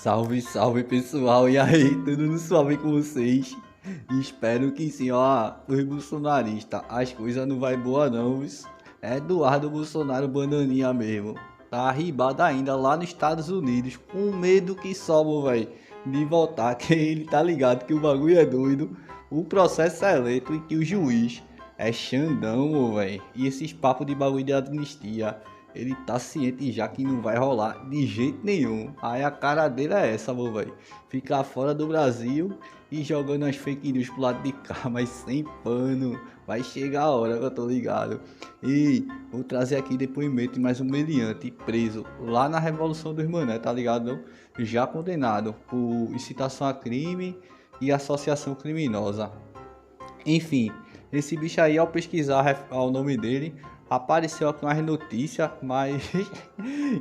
Salve, salve pessoal, e aí, tudo suave com vocês? Espero que sim, ó, os bolsonaristas, as coisas não vai boa não, viu? É Eduardo Bolsonaro bananinha mesmo, tá arribado ainda lá nos Estados Unidos, com medo que só, velho, de voltar, que ele tá ligado que o bagulho é doido, o processo é lento e que o juiz é Xandão, velho, e esses papos de bagulho de amnistia. Ele tá ciente já que não vai rolar de jeito nenhum. Aí a cara dele é essa, meu velho. Ficar fora do Brasil e jogando as fake news pro lado de cá, mas sem pano. Vai chegar a hora que eu tô ligado. E vou trazer aqui depoimento de mais um meliante preso lá na Revolução dos Mané, tá ligado? Não? Já condenado por incitação a crime e associação criminosa. Enfim, esse bicho aí, ao pesquisar o nome dele, apareceu aqui umas notícias, mas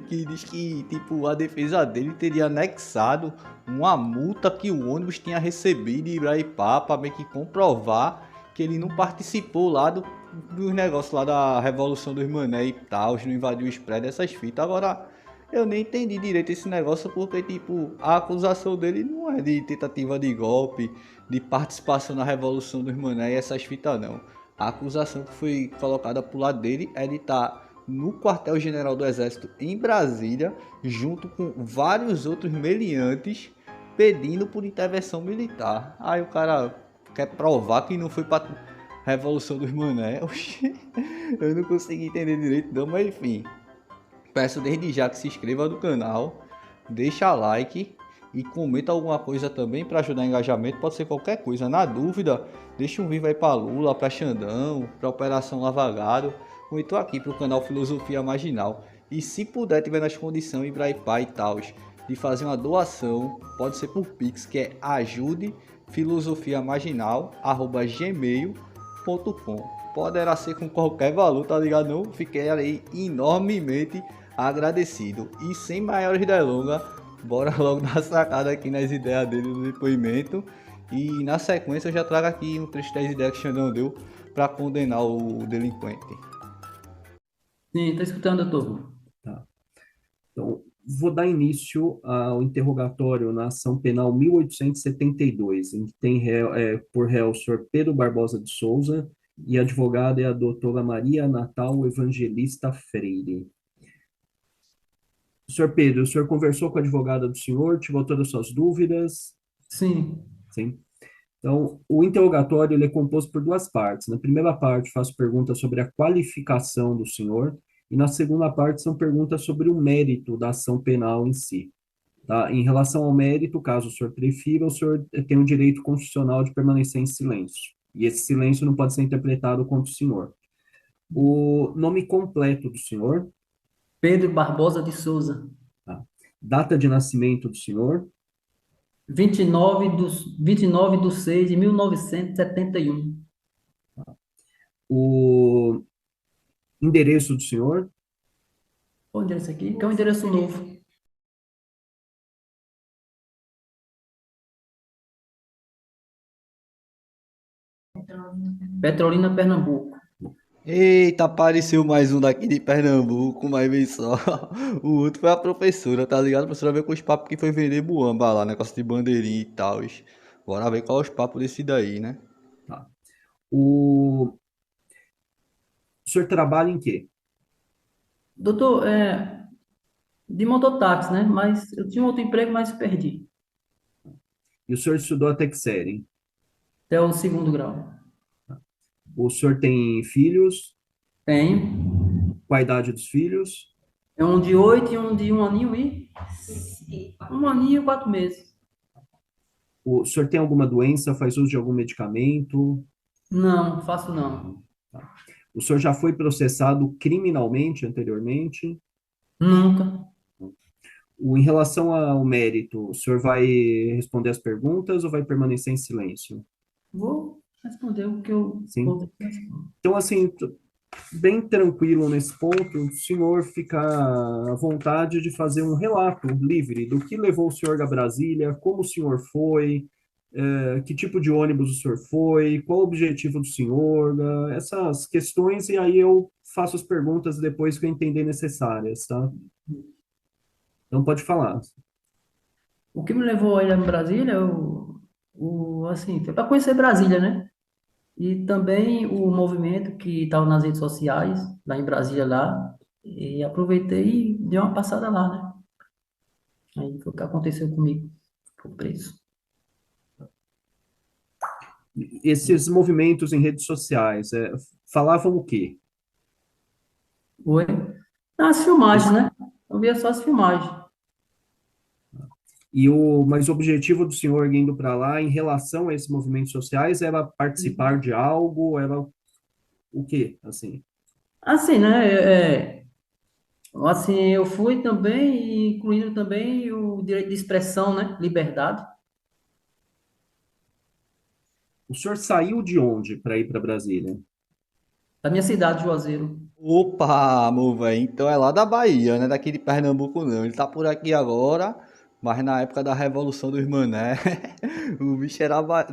que diz que tipo a defesa dele teria anexado uma multa que o ônibus tinha recebido de Ibraipá para meio que comprovar que ele não participou lá dos negócios lá da Revolução dos Mané e tal, não invadiu o spread, essas fitas. Agora, eu nem entendi direito esse negócio porque, tipo, a acusação dele não é de tentativa de golpe, de participação na Revolução dos Mané e essas fitas, não. A acusação que foi colocada pro lado dele é de estar no quartel-general do Exército em Brasília, junto com vários outros meliantes, pedindo por intervenção militar. Aí o cara quer provar que não foi para Revolução dos Mané. Oxi, eu não consegui entender direito, não, mas enfim. Peço desde já que se inscreva no canal, deixa like e comenta alguma coisa também para ajudar o engajamento. Pode ser qualquer coisa. Na dúvida, deixa um vídeo aí para Lula, para Xandão, para Operação Lava Jato, ou então aqui para o canal Filosofia Marginal. E se puder, tiver nas condições, Ibraipá e tal, de fazer uma doação, pode ser por Pix, que é ajudefilosofiamarginal@gmail.com. Poderá ser com qualquer valor, tá ligado? Não? Fiquei aí enormemente agradecido. E sem maiores delongas, bora logo dar sacada aqui nas ideias dele no depoimento. E na sequência eu já trago aqui um trecho das ideias que o Xandão deu para condenar o delinquente. Sim, tá escutando, doutor. Tá. Então, vou dar início ao interrogatório na ação penal 1872, em que tem por réu o senhor Pedro Barbosa de Souza e a advogada é a doutora Maria Natal Evangelista Freire. Senhor Pedro, o senhor conversou com a advogada do senhor, tirou todas as suas dúvidas? Sim. Sim. Então, o interrogatório ele é composto por duas partes. Na primeira parte, faço perguntas sobre a qualificação do senhor, e na segunda parte são perguntas sobre o mérito da ação penal em si. Tá? Em relação ao mérito, caso o senhor prefira, o senhor tem o direito constitucional de permanecer em silêncio. E esse silêncio não pode ser interpretado contra o senhor. O nome completo do senhor, Pedro Barbosa de Souza. tá? Data de nascimento do senhor, 29 de 6 de 1971. o endereço do senhor, Qual o endereço aqui? Que é um endereço novo. Petrolina, Pernambuco. Eita, apareceu mais um daqui de Pernambuco, mas vem só. O outro foi a professora, tá ligado? A professora veio com os papos que foi vender buamba lá, negócio de bandeirinha e tal. Bora ver qual é os papos desse daí, né? tá? O senhor trabalha em quê? Doutor, de mototáxi, né? Mas eu tinha um outro emprego, mas perdi. E o senhor estudou até que série? Até o segundo grau. O senhor tem filhos? Tenho. Qual a idade dos filhos? É um de 8 e um de 1 aninho e 1 aninho e 4 meses. O senhor tem alguma doença? Faz uso de algum medicamento? Não, faço não. Tá. O senhor já foi processado criminalmente anteriormente? Nunca. Em relação ao mérito, o senhor vai responder as perguntas ou vai permanecer em silêncio? Vou responder o que eu Sim. vou responder. Então, assim, bem tranquilo nesse ponto, o senhor fica à vontade de fazer um relato livre do que levou o senhor a Brasília, como o senhor foi, que tipo de ônibus o senhor foi, qual o objetivo do senhor, essas questões, e aí eu faço as perguntas depois que eu entender necessárias, tá? Então, pode falar. O que me levou a ir em Brasília, assim, foi para conhecer Brasília, né? E também o movimento que estava nas redes sociais, lá em Brasília, lá, e aproveitei e dei uma passada lá, né? Aí foi o que aconteceu comigo, fui preso. Esses movimentos em redes sociais, falavam o quê? Foi? As filmagens, Esse- né? Eu via só as filmagens. mas o objetivo do senhor indo para lá, em relação a esses movimentos sociais, era participar de algo, era o quê, assim? Assim, né? Assim, eu fui também, incluindo também o direito de expressão, né? Liberdade. O senhor saiu de onde para ir para Brasília? Da minha cidade, Juazeiro. Opa, meu velho, então é lá da Bahia, né? Daqui de Pernambuco não. Ele tá por aqui agora, mas na época da Revolução dos Mané, o bicho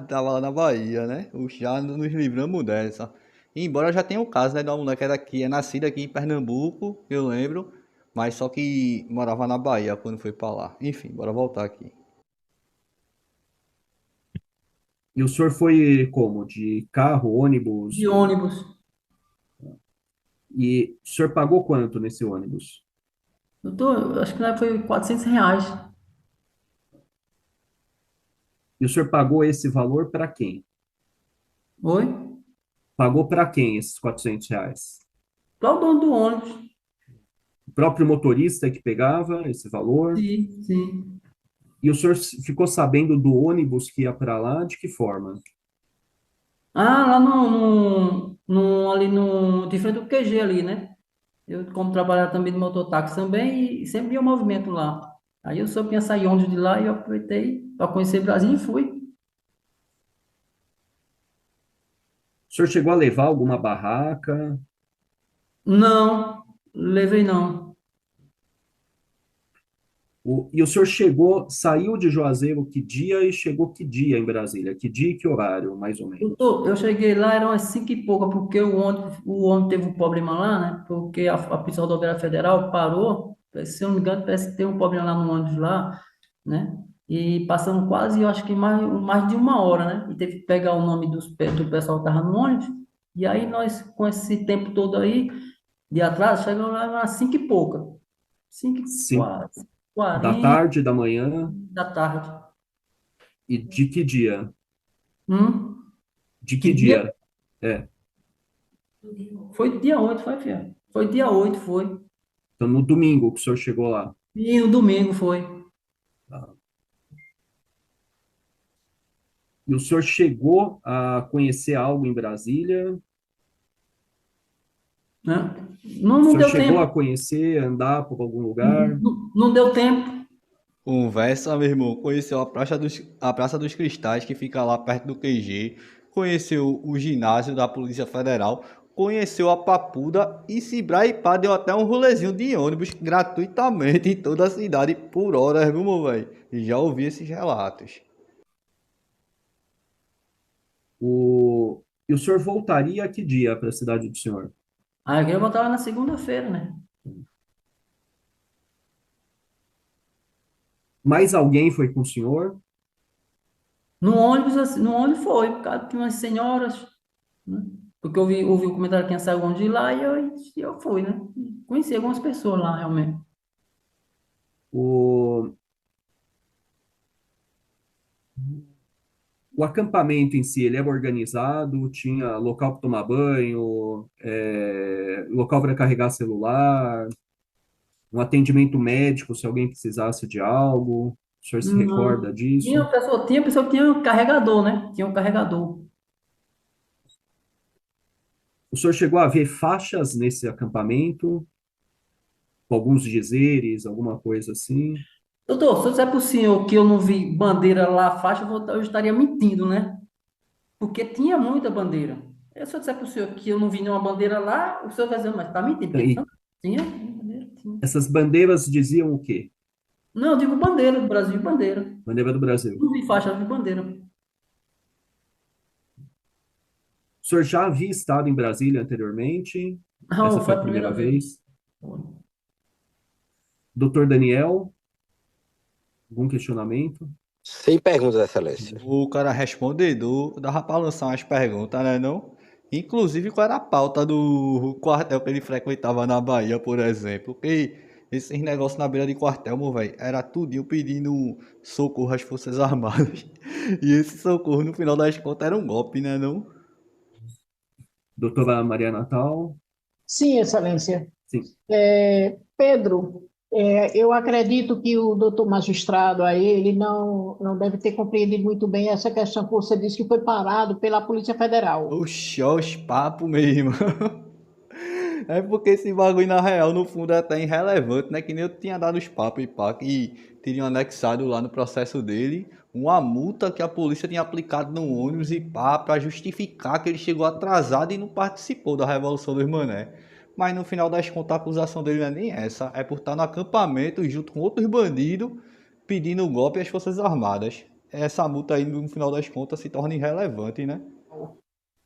tava lá na Bahia, né? Já nos livramos dessa. Embora já tenha o caso, né, de uma mulher que é daqui, é nascida aqui em Pernambuco, eu lembro, mas só que morava na Bahia quando foi pra lá. Enfim, bora voltar aqui. E o senhor foi como? De carro, De ônibus? ônibus. E o senhor pagou quanto nesse ônibus? Eu acho que na época foi R$ 400. E o senhor pagou esse valor para quem? Oi? Pagou para quem esses R$ 400? Para o dono do ônibus. O próprio motorista que pegava esse valor? Sim, sim. E o senhor ficou sabendo do ônibus que ia para lá? De que forma? Ah, lá ali no, de frente do QG ali, né? Eu, como trabalhava também no mototáxi também, e sempre via o movimento lá. Aí eu soube que ia sair ônibus de lá e eu aproveitei para conhecer Brasília e fui. O senhor chegou a levar alguma barraca? Não, levei não. E o senhor saiu de Juazeiro que dia e chegou que dia em Brasília? Que dia e que horário, mais ou menos? Eu cheguei lá, eram umas 5 e pouca, porque o ônibus teve um problema lá, né? Porque a Polícia Rodoviária Federal parou, se eu não me engano, parece que tem um problema lá no ônibus lá, né? E passamos quase, eu acho que mais de 1 hora, né? E teve que pegar o nome do pessoal que estava no ônibus. E aí nós, com esse tempo todo aí, de atraso, chegamos lá umas 5 e pouca. 5 e Sim, da 40 tarde, da manhã da tarde. e de que dia? Hum? De Que que dia? dia? É, Foi dia 8 foi, filho? Foi dia 8 foi. então no domingo que o senhor chegou lá. E no domingo foi. Tá? E o senhor chegou a conhecer algo em Brasília? Né? Não, O não senhor deu chegou a tempo. conhecer, andar por algum lugar? Não, não deu tempo. Conversa, meu irmão. Conheceu a Praça dos Cristais, que fica lá perto do QG. Conheceu o ginásio da Polícia Federal. Conheceu a Papuda e Cibraipá deu até um rolezinho de ônibus gratuitamente em toda a cidade por horas, viu, meu velho? Já ouvi esses relatos. E o senhor voltaria a que dia para a cidade do senhor? Aí eu voltava na segunda-feira, né? Mais alguém foi com o senhor? No ônibus, assim, no ônibus foi, por causa de umas senhoras, né? Porque ouvi o comentário que tinha saído de lá e eu fui, né? Conheci algumas pessoas lá, realmente. O, o acampamento em si, ele era organizado? Tinha local para tomar banho, local para carregar celular, um atendimento médico se alguém precisasse de algo? O senhor se recorda Não. disso? Tinha pessoa que tinha um carregador, né? Tinha um carregador. O senhor chegou a ver faixas nesse acampamento? Com alguns dizeres, alguma coisa assim? Doutor, se eu disser para o senhor que eu não vi bandeira lá, faixa, eu estaria mentindo, né? Porque tinha muita bandeira. Se eu disser para o senhor que eu não vi nenhuma bandeira lá, o senhor vai dizer, mas está mentindo, porque E tinha bandeira, tinha. essas bandeiras diziam o quê? Não, eu digo bandeira do Brasil, bandeira. Bandeira do Brasil. Não vi faixa, eu vi bandeira. O senhor já havia estado em Brasília anteriormente? Essa Não, foi foi a a primeira primeira vez. vez? Doutor Daniel, Algum questionamento? Sem perguntas, Excelência. O cara respondedor dava pra lançar umas perguntas, né, não? Inclusive, qual era a pauta do quartel que ele frequentava na Bahia, por exemplo? Porque esses negócios na beira de quartel, meu velho, era tudinho pedindo socorro às Forças Armadas. E esse socorro, no final das contas, era um golpe, né, não? Doutora Maria Natal? Sim, Excelência. Sim. Pedro, eu acredito que o doutor magistrado aí, ele não deve ter compreendido muito bem essa questão que você disse que foi parado pela Polícia Federal. Oxi, ó, os papos mesmo. É porque esse bagulho, na real, no fundo, é até irrelevante, né? Que nem eu tinha dado os papos e pá, que teriam anexado lá no processo dele uma multa que a polícia tinha aplicado no ônibus e pá, pra justificar que ele chegou atrasado e não participou da Revolução dos Mané. Mas no final das contas, a acusação dele não é nem essa. É por estar no acampamento junto com outros bandidos pedindo golpe às Forças Armadas. Essa multa aí, no final das contas, se torna irrelevante, né?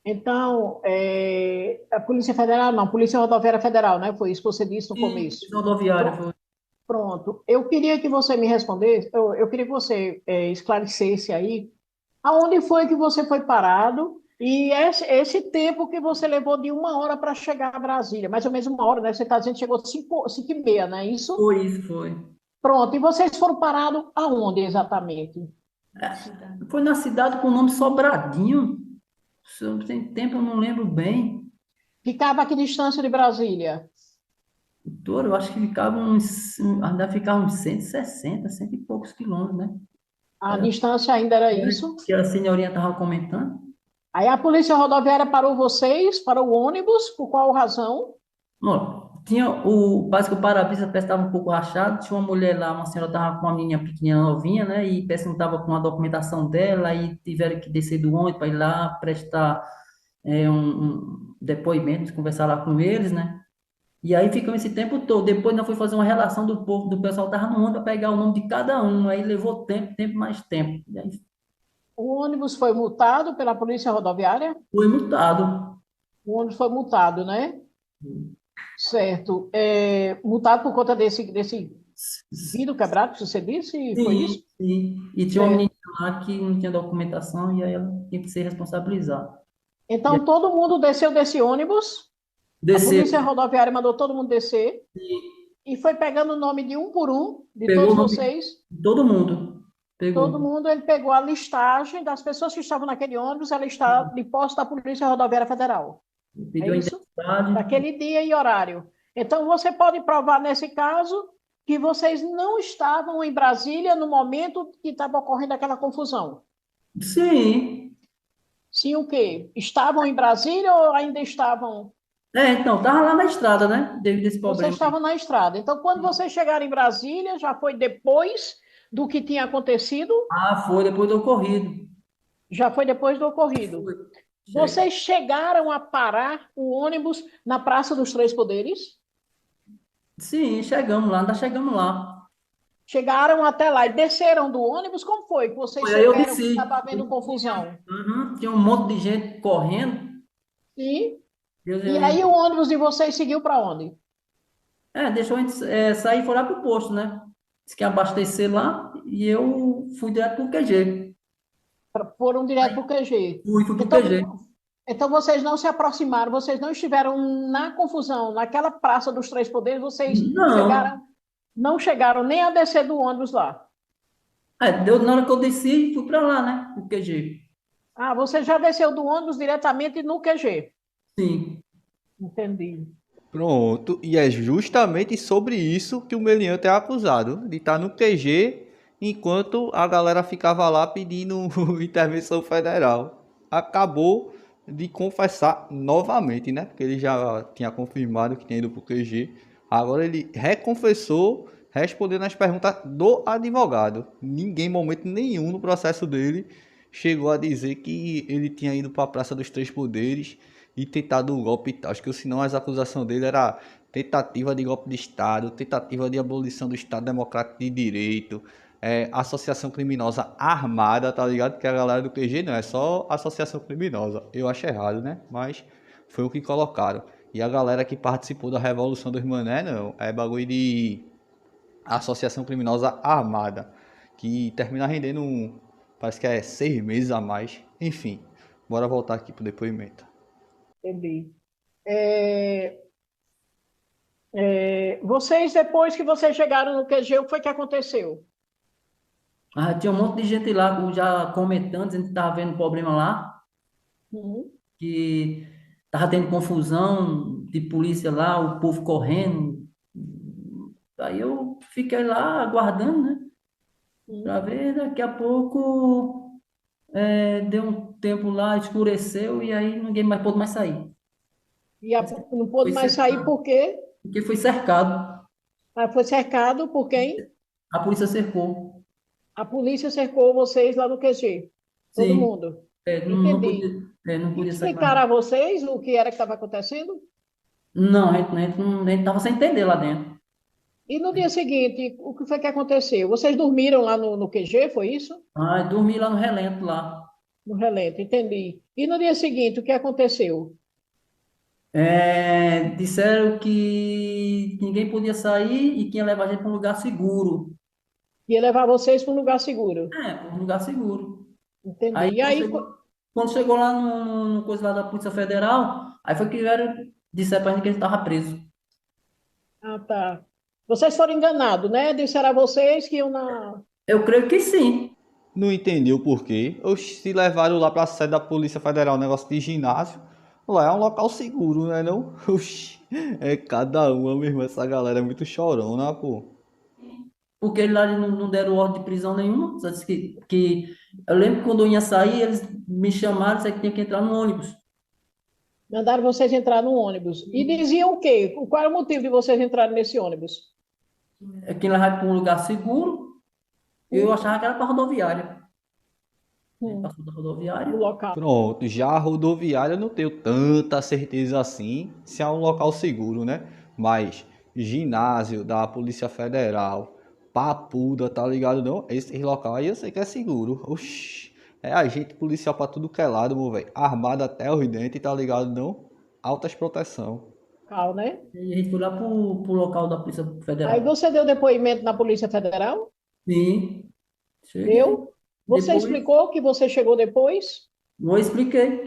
Então, a Polícia Federal, não, Polícia Rodoviária Federal, né? Foi isso que você disse no E começo. rodoviária foi. Pronto. Eu queria que você me respondesse, eu queria que você esclarecesse aí aonde foi que você foi parado e esse tempo que você levou de 1 hora para chegar a Brasília, mais ou menos 1 hora, né? Você está dizendo que chegou 5h30, não é isso? Foi isso, foi. Pronto. E vocês foram parados aonde exatamente? Foi na cidade com o nome Sobradinho. Se eu tenho tempo, eu não lembro bem. Ficava a que distância de Brasília? Doutor, eu acho que ficava ainda ficava uns 160, cento e poucos quilômetros, né? A distância ainda era isso? Que a senhorinha estava comentando. Aí a Polícia Rodoviária parou vocês, parou o ônibus, por qual razão? Ó, parece que o para-brisa estava um pouco rachado, tinha uma mulher lá, uma senhora estava com uma menina pequenininha novinha, né, e parece que não estava com a documentação dela, aí tiveram que descer do ônibus para ir lá prestar um depoimento, conversar lá com eles, né, e aí ficou esse tempo todo, depois nós foi fazer uma relação do povo, do pessoal que estava no ônibus para pegar o nome de cada um, aí levou tempo, mais tempo, e aí O ônibus foi multado pela Polícia Rodoviária? foi multado. O ônibus foi multado, né? Certo. Multado por conta desse vidro quebrado que você disse? Foi Sim, isso? sim. E tinha uma Certo. menina lá que não tinha documentação e aí ela tinha que ser responsabilizada. Então, todo mundo desceu desse ônibus, a Desceu, Polícia Rodoviária mandou todo mundo descer e foi pegando o nome de um por um, de pegou todos o nome vocês. de todo mundo. Todo Pegou. mundo, ele pegou a listagem das pessoas que estavam naquele ônibus, ela está de posse da Polícia Rodoviária Federal. Pediu a isso? identidade. Daquele dia e horário. Então, você pode provar nesse caso que vocês não estavam em Brasília no momento que estava ocorrendo aquela confusão. Sim. Sim, o quê? Estavam em Brasília ou ainda estavam? Então, tava lá na estrada, né? Devido a esse Vocês problema. estavam na estrada. Então, quando vocês chegaram em Brasília, já foi depois do que tinha acontecido? Ah, foi depois do ocorrido. Já foi depois do ocorrido. Foi. Vocês chegaram a parar o ônibus na Praça dos Três Poderes? Sim, chegamos lá, ainda chegamos lá. Chegaram até lá e desceram do ônibus? Como foi que vocês Foi aí eu souberam que desci. estava havendo confusão? Uhum, tinha um monte de gente correndo. Sim. Deus, E aí o ônibus de vocês seguiu para onde? deixou a gente sair e foi lá pro posto, né? Disse que ia abastecer lá e eu fui direto pro QG. Foram direto para o QG. Fui pro Então, QG. então vocês não se aproximaram, vocês não estiveram na confusão, naquela Praça dos Três Poderes, vocês Não. não chegaram nem a descer do ônibus lá. Na hora que eu desci, fui para lá, né? O QG. Ah, você já desceu do ônibus diretamente no QG. Sim. Entendi. Pronto, e é justamente sobre isso que o meliante é acusado, de estar no QG, enquanto a galera ficava lá pedindo intervenção federal. Acabou de confessar novamente, né? Porque ele já tinha confirmado que tinha ido para o QG. Agora ele reconfessou, respondendo as perguntas do advogado. Ninguém, em momento nenhum no processo dele, chegou a dizer que ele tinha ido para a Praça dos Três Poderes e tentado o golpe e tal. Acho que senão as acusações dele era tentativa de golpe de Estado, tentativa de abolição do Estado Democrático de Direito, associação criminosa armada, tá ligado? Que a galera do QG não, é só associação criminosa. Eu acho errado, né? Mas foi o que colocaram. E a galera que participou da Revolução dos Mané, não, é bagulho de associação criminosa armada. que termina rendendo parece que é 6 meses a mais. Enfim, bora voltar aqui pro depoimento. Entendi. É, vocês, depois que vocês chegaram no QG, o que foi que aconteceu? Mas tinha um monte de gente lá já comentando, dizendo que estava vendo problema lá, Uhum. que estava tendo confusão de polícia lá, o povo correndo. Aí eu fiquei lá aguardando, né? Uhum. Para ver, daqui a pouco deu um tempo lá, escureceu e aí ninguém mais pôde mais sair. E não pôde Foi mais sair cercado. por quê? Porque foi cercado. Ah, foi cercado por quem? A polícia cercou. A polícia cercou vocês lá no QG. Todo Sim, mundo. não Entendi. podia, não E podia sair mais. explicaram a vocês o que era que estava acontecendo? Não, a gente tava sem entender lá dentro. E no dia seguinte, o que foi que aconteceu? Vocês dormiram lá no QG, foi isso? Ah, dormi lá no relento lá. No relento, entendi. E no dia seguinte, o que aconteceu? Disseram que ninguém podia sair e que ia levar a gente para um lugar seguro. Ia levar vocês para um lugar seguro. Para um lugar seguro. Entendi. Aí E aí, quando chegou lá no coisa lá da Polícia Federal, aí foi que disseram pra gente que ele estava preso. ah, tá. Vocês foram enganados, né? Disseram a vocês que iam na. Eu creio que sim. Não entendeu o porquê. Oxi, se levaram lá pra sede da Polícia Federal, um negócio de ginásio. Lá é um local seguro, né não? Oxi, é cada uma mesmo. Essa galera é muito chorona, pô. Porque lá eles não deram ordem de prisão nenhuma. Só disse que eu lembro que quando eu ia sair, eles me chamaram, disseram que tinha que entrar no ônibus. Mandaram vocês entrar no ônibus. E diziam o quê? Qual era o motivo de vocês entrarem nesse ônibus? É que levar para um lugar seguro. Eu achava que era para rodoviária. Aí Hum, passou da no rodoviária. local. Pronto, já a rodoviária eu não tenho tanta certeza assim se é um local seguro, né? Mas ginásio da Polícia Federal, Papuda, tá ligado não? Esse local aí eu sei que é seguro. Oxi, é agente policial pra tudo que é lado, meu velho. Armado até os dentes, tá ligado não? Altas proteção. Local, né? E a gente foi lá pro local da Polícia Aí Federal. você deu depoimento na Polícia Federal? Sim, cheguei. Deu? Você Depois, explicou que você chegou depois? eu expliquei.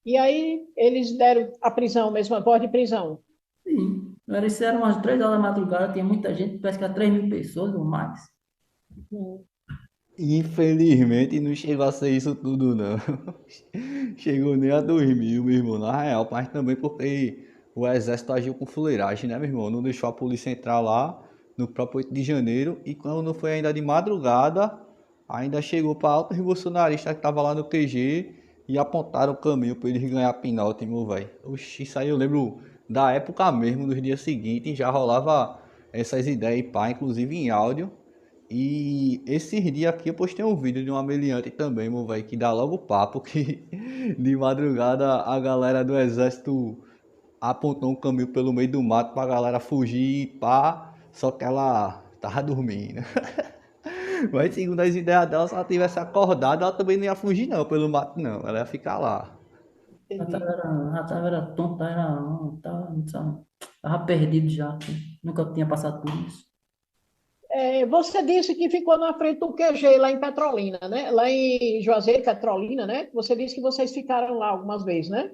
E aí eles deram a prisão mesmo, a voz de prisão. Sim. Eles eram umas 3 horas da madrugada, tinha muita gente, parece que era 3.000 pessoas ou mais. Hum. Infelizmente não chegou a ser isso tudo não. Chegou nem a 2.000, meu irmão, na real, mas também porque o exército agiu com fuleiragem, né, meu irmão? Não deixou a polícia entrar lá no próprio 8 de janeiro e quando não foi ainda de madrugada, ainda chegou para altos bolsonaristas que estavam lá no QG e apontaram o caminho para eles ganhar pinote, meu velho. Oxi, isso aí eu lembro da época mesmo, nos dias seguintes, já rolava essas ideias, pá, inclusive em áudio. E esses dias aqui eu postei um vídeo de um ameliante também, meu velho, que dá logo papo que de madrugada a galera do exército apontou um caminho pelo meio do mato pra galera fugir e pá, só que ela tava dormindo. Mas segundo as ideias dela, se ela tivesse acordado, ela também não ia fugir não pelo mato não, ela ia ficar lá. Entendi. Era tonto, tava perdido já. Nunca tinha passado por isso. Você disse que ficou na frente do QG lá em Petrolina, né? Lá em Juazeiro, Petrolina, né? Você disse que vocês ficaram lá algumas vezes, né?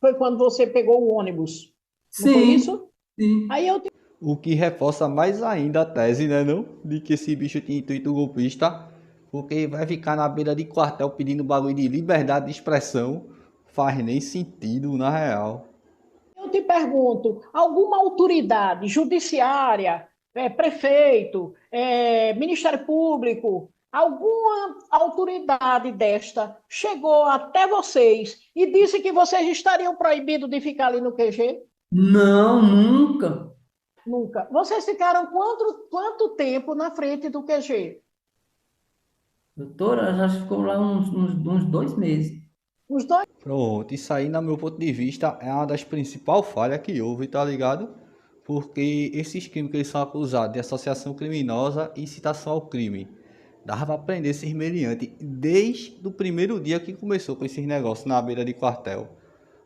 Foi quando você pegou o ônibus. Não foi Sim, isso? sim. Aí eu O que reforça mais ainda a tese, né não? De que esse bicho tinha intuito golpista, porque vai ficar na beira de quartel pedindo bagulho de liberdade de expressão, faz nem sentido na real. Eu te pergunto, alguma autoridade judiciária, prefeito, Ministério Público, alguma autoridade desta chegou até vocês e disse que vocês estariam proibidos de ficar ali no QG? Não, nunca. Nunca. Vocês ficaram quanto tempo na frente do QG? Doutora, já ficou lá uns 2 meses. Os dois? Pronto, isso aí, no meu ponto de vista, é uma das principais falhas que houve, tá ligado? Porque esses crimes que eles são acusados de associação criminosa e incitação ao crime, dava pra prender esses meliantes desde o primeiro dia que começou com esses negócios na beira de quartel.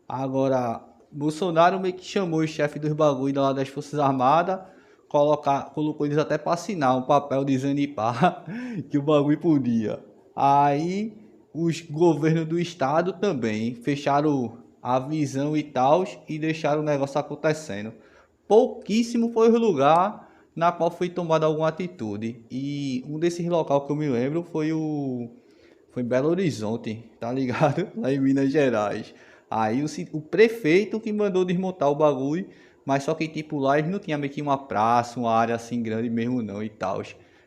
Agora, Bolsonaro meio que chamou o chefe dos bagulho lá das Forças Armadas, colocou eles até para assinar um papel dizendo pá, que o bagulho podia. Aí os governos do estado também fecharam a visão e tal e deixaram o negócio acontecendo. Pouquíssimo foi o lugar na qual foi tomada alguma atitude. E um desses locais que eu me lembro foi Belo Horizonte, tá ligado? Lá em Minas Gerais. Aí o prefeito que mandou desmontar o bagulho, mas só que tipo lá eles não tinha meio que uma praça, uma área assim grande mesmo não e tal.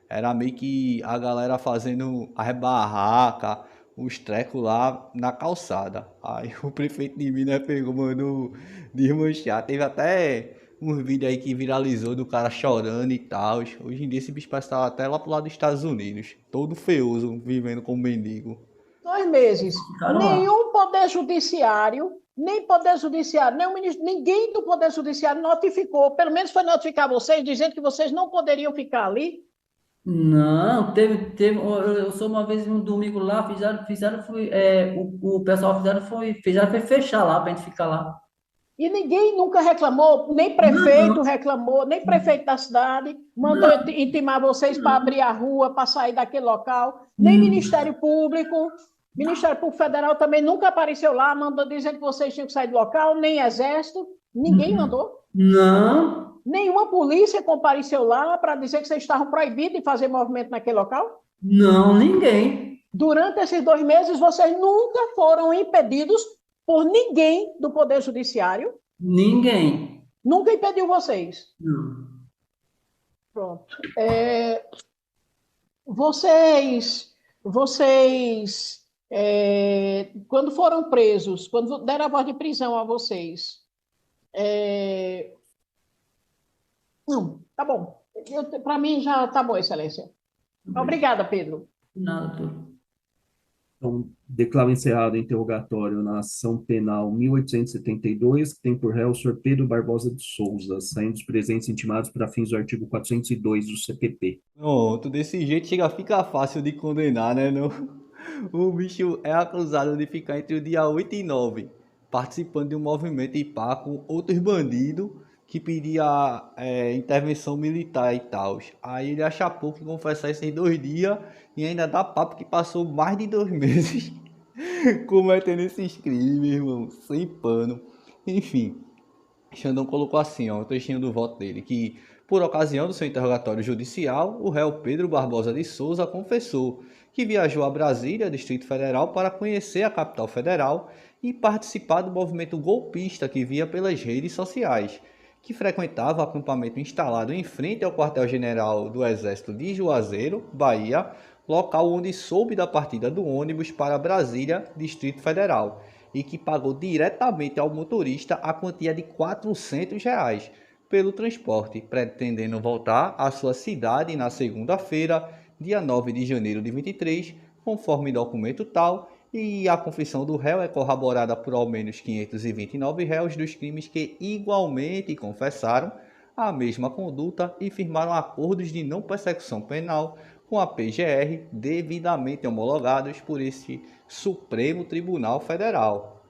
Era meio que a galera fazendo as barracas, os trecos lá na calçada. Aí o prefeito de Minas pegou, mandou desmanchar. Teve até uns vídeos aí que viralizou do cara chorando e tal. Hoje em dia esse bicho parece estar até lá pro lado dos Estados Unidos, todo feioso, vivendo como mendigo. 2 meses. Ficaram lá. Nenhum poder judiciário, nem poder judiciário, nem o ministro, ninguém do poder judiciário notificou, pelo menos foi notificar vocês, dizendo que vocês não poderiam ficar ali. Não, eu sou uma vez um domingo lá, o pessoal fizeram foi fechar lá pra gente ficar lá. E ninguém nunca reclamou, nem prefeito reclamou, nem prefeito da cidade mandou intimar vocês para abrir a rua, para sair daquele local, nem Ministério Público. Ministério Público Federal também nunca apareceu lá, mandou dizer que vocês tinham que sair do local, nem Exército, ninguém mandou. Não, Nenhuma polícia compareceu lá para dizer que vocês estavam proibidos de fazer movimento naquele local. não, ninguém. Durante esses 2 meses, vocês nunca foram impedidos por ninguém do Poder Judiciário. Ninguém. Nunca impediu vocês. Não. Pronto. Vocês, quando foram presos, quando deram a voz de prisão a vocês, não, tá bom. Para mim já tá bom, Excelência. Obrigada, Pedro. Nada, tudo. Então, declaro encerrado o interrogatório na ação penal 1872, que tem por réu o senhor Pedro Barbosa de Souza, saindo os presentes intimados para fins do artigo 402 do CPP. Pronto, desse jeito fica fácil de condenar, né? Não? O bicho é acusado de ficar entre o dia 8 e 9, participando de um movimento IPA com outros bandidos que pedia intervenção militar e tal. Aí ele acha pouco que confessar esses 2 dias e ainda dá papo que passou mais de 2 meses cometendo esses crimes, irmão, sem pano. Enfim, Xandão colocou assim, ó, o trechinho do voto dele, que por ocasião do seu interrogatório judicial, o réu Pedro Barbosa de Souza confessou que viajou a Brasília, Distrito Federal, para conhecer a capital federal e participar do movimento golpista que via pelas redes sociais, que frequentava o acampamento instalado em frente ao quartel-general do Exército de Juazeiro, Bahia, local onde soube da partida do ônibus para Brasília, Distrito Federal, e que pagou diretamente ao motorista a quantia de R$ 400 pelo transporte, pretendendo voltar à sua cidade na segunda-feira, dia 9 de janeiro de 23, conforme documento tal, e a confissão do réu é corroborada por ao menos 529 réus dos crimes que igualmente confessaram a mesma conduta e firmaram acordos de não persecução penal com a PGR devidamente homologados por esse Supremo Tribunal Federal.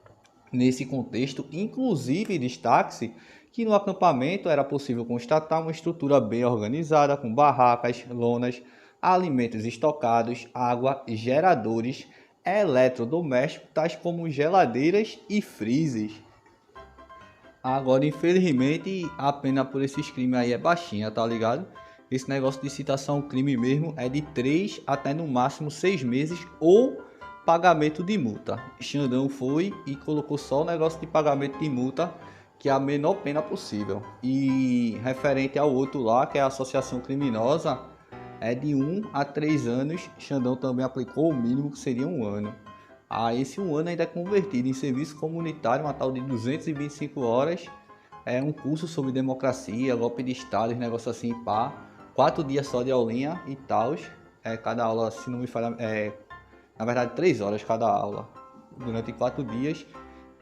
Nesse contexto, inclusive, destaque-se que no acampamento era possível constatar uma estrutura bem organizada com barracas, lonas, alimentos estocados, água, geradores, eletrodomésticos, tais como geladeiras e freezers. Agora, infelizmente, a pena por esses crimes aí é baixinha, tá ligado? Esse negócio de citação ao crime mesmo é de 3 até no máximo 6 meses ou pagamento de multa. Xandão foi e colocou só o negócio de pagamento de multa, que é a menor pena possível. E referente ao outro lá, que é a associação criminosa, é de 1 a 3 anos. Xandão também aplicou o mínimo, que seria 1 ano. Esse 1 ano ainda é convertido em serviço comunitário, uma tal de 225 horas. É um curso sobre democracia, golpe de Estado, negócio assim, pá. 4 dias só de aulinha e tal. Cada aula, se não me falha, na verdade 3 horas cada aula, durante 4 dias.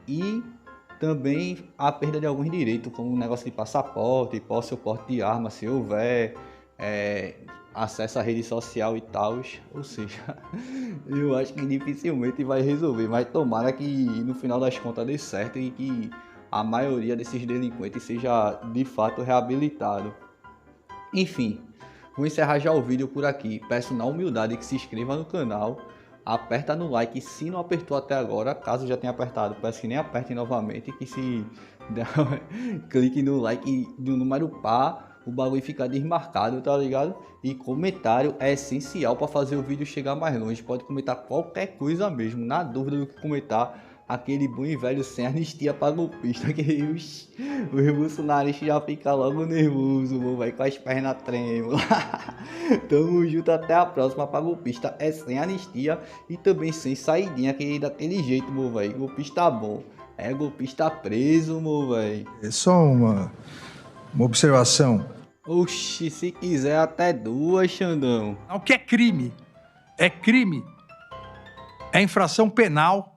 E também a perda de alguns direitos, como o negócio de passaporte, posse ou porte de arma, se houver, acesso à rede social e tal. Ou seja, eu acho que dificilmente vai resolver, mas tomara que no final das contas dê certo e que a maioria desses delinquentes seja de fato reabilitado. Enfim, vou encerrar já o vídeo por aqui. Peço na humildade que se inscreva no canal, aperta no like se não apertou até agora. Caso já tenha apertado, peço que nem aperte novamente, que se der, clique no like do número par, o bagulho fica desmarcado, tá ligado? E comentário é essencial para fazer o vídeo chegar mais longe. Pode comentar qualquer coisa mesmo, na dúvida do que comentar, aquele bom e velho sem anistia para golpista, que os bolsonaristas já ficam logo nervosos, vai com as pernas trêmulas. Tamo junto, até a próxima. Para golpista é sem anistia e também sem saidinha, que daquele jeito, meu velho. Golpista bom é golpista preso, meu velho. É só uma observação. Oxi, se quiser até duas, Xandão. O que é crime? É crime. É infração penal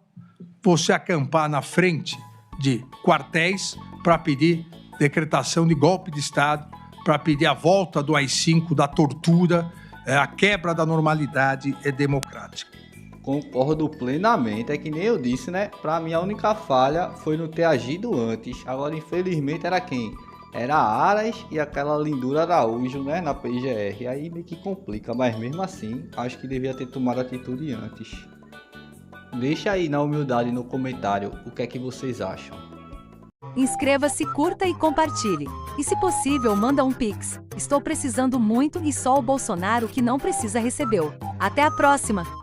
você acampar na frente de quartéis para pedir decretação de golpe de Estado, para pedir a volta do AI-5, da tortura, a quebra da normalidade democrática. Concordo plenamente, é que nem eu disse, né? Pra mim a única falha foi não ter agido antes. Agora, infelizmente, era quem? Era Aras e aquela lindura Araújo, né? Na PGR. Aí meio que complica, mas mesmo assim, acho que devia ter tomado atitude antes. Deixa aí na humildade no comentário o que é que vocês acham. Inscreva-se, curta e compartilhe. E se possível, manda um Pix. Estou precisando muito e só o Bolsonaro que não precisa recebeu. Até a próxima!